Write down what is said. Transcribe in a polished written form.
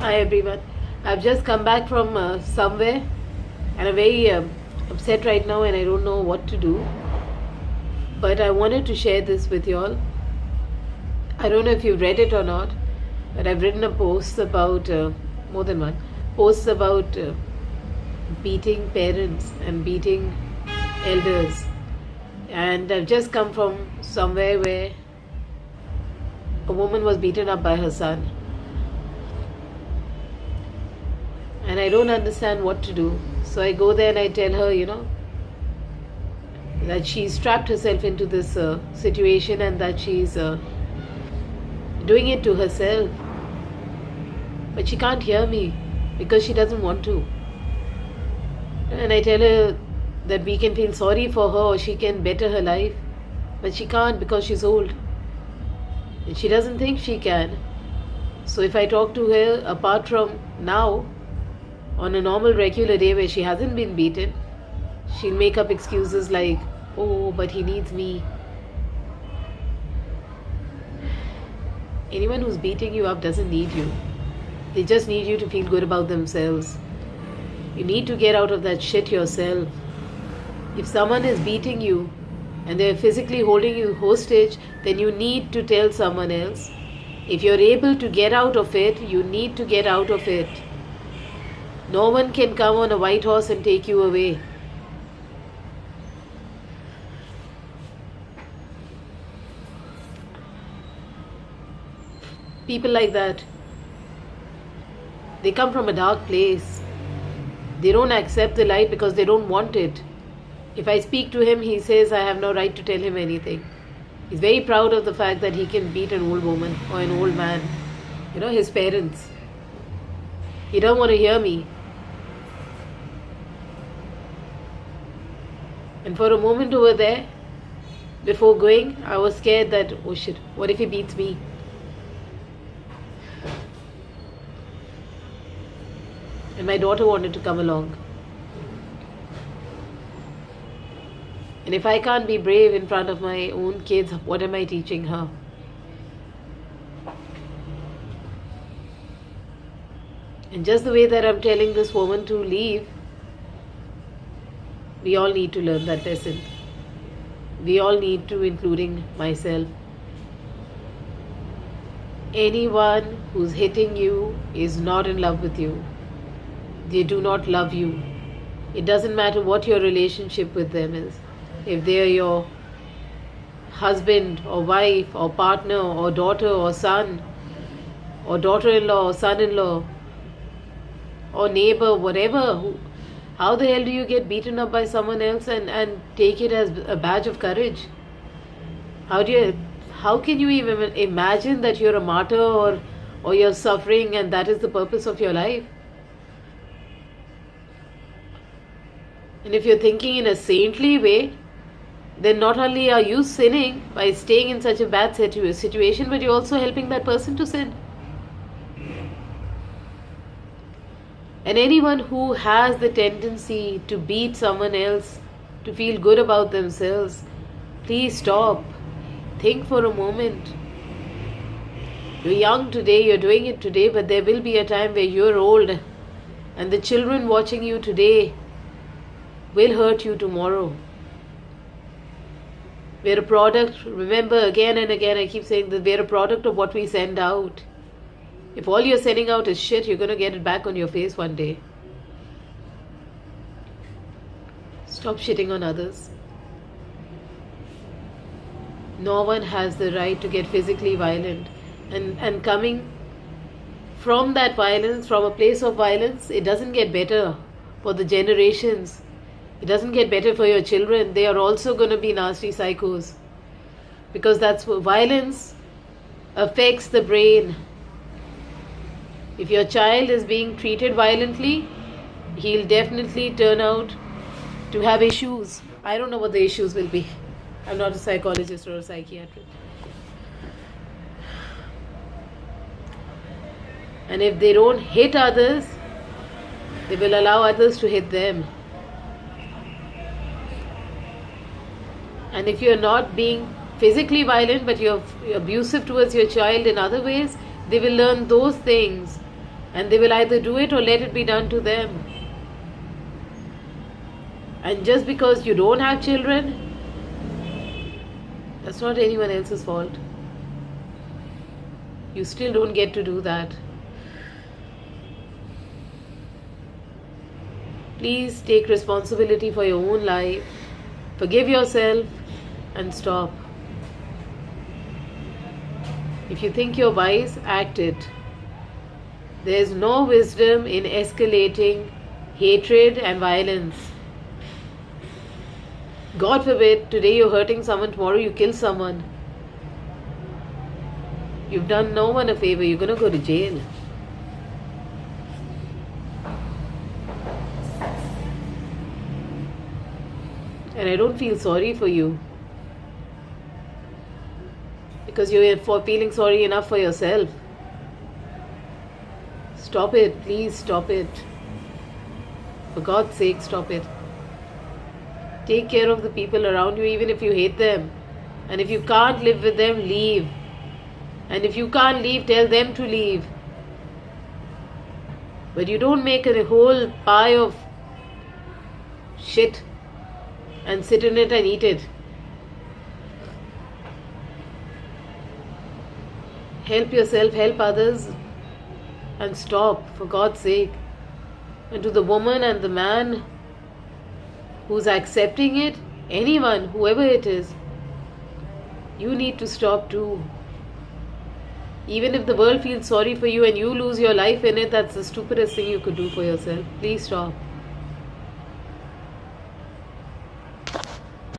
Hi everyone. I've just come back from somewhere and I'm very upset right now and I don't know what to do. But I wanted to share this with you all. I don't know if you've read it or not, but I've written a post about, more than one, posts about beating parents and beating elders. And I've just come from somewhere where a woman was beaten up by her son. And I don't understand what to do. So I go there and I tell her, that she's trapped herself into this situation and that she's doing it to herself. But she can't hear me because she doesn't want to. And I tell her that we can feel sorry for her or she can better her life. But she can't because she's old. And she doesn't think she can. So if I talk to her apart from now, on a normal regular day where she hasn't been beaten, she'll make up excuses like, oh, but he needs me. Anyone who's beating you up doesn't need you. They just need you to feel good about themselves. You need to get out of that shit yourself. If someone is beating you and they're physically holding you hostage, then you need to tell someone else. If you're able to get out of it, you need to get out of it. No one can come on a white horse and take you away. People like that, they come from a dark place. They don't accept the light because they don't want it. If I speak to him, he says I have no right to tell him anything. He's very proud of the fact that he can beat an old woman or an old man. His parents. He doesn't want to hear me. And for a moment over there, before going, I was scared that, oh shit, what if he beats me? And my daughter wanted to come along. And if I can't be brave in front of my own kids, what am I teaching her? And just the way that I'm telling this woman to leave, we all need to learn that lesson. We all need to, including myself. Anyone who's hitting you is not in love with you. They do not love you. It doesn't matter what your relationship with them is. If they are your husband or wife or partner or daughter or son or daughter-in-law or son-in-law or neighbor, whatever, how the hell do you get beaten up by someone else and take it as a badge of courage? How can you even imagine that you're a martyr or you're suffering and that is the purpose of your life? And if you're thinking in a saintly way, then not only are you sinning by staying in such a bad situation, but you're also helping that person to sin. And anyone who has the tendency to beat someone else, to feel good about themselves, please stop. Think for a moment. You're young today, you're doing it today, but there will be a time where you're old and the children watching you today will hurt you tomorrow. We're a product, remember again and again I keep saying that we're a product of what we send out. If all you're sending out is shit, you're going to get it back on your face one day. Stop shitting on others. No one has the right to get physically violent. And coming from that violence, from a place of violence, it doesn't get better for the generations. It doesn't get better for your children. They are also going to be nasty psychos. Because that's what violence affects the brain. If your child is being treated violently, he'll definitely turn out to have issues. I don't know what the issues will be. I'm not a psychologist or a psychiatrist. And if they don't hit others, they will allow others to hit them. And if you're not being physically violent but you're abusive towards your child in other ways, they will learn those things And they will either do it or let it be done to them. And just because you don't have children, that's not anyone else's fault. You still don't get to do that. Please take responsibility for your own life. Forgive yourself and stop. If you think you're wise, act it. There's no wisdom in escalating hatred and violence. God forbid, today you're hurting someone, tomorrow you kill someone. You've done no one a favor, you're going to go to jail. And I don't feel sorry for you. Because you're feeling sorry enough for yourself. Stop it, please stop it. For God's sake, stop it. Take care of the people around you, even if you hate them. And if you can't live with them, leave. And if you can't leave, tell them to leave. But you don't make a whole pie of shit and sit in it and eat it. Help yourself, help others, and stop, for God's sake. And to the woman and the man who's accepting it, anyone, whoever it is, you need to stop too. Even if the world feels sorry for you and you lose your life in it, that's the stupidest thing you could do for yourself. Please stop.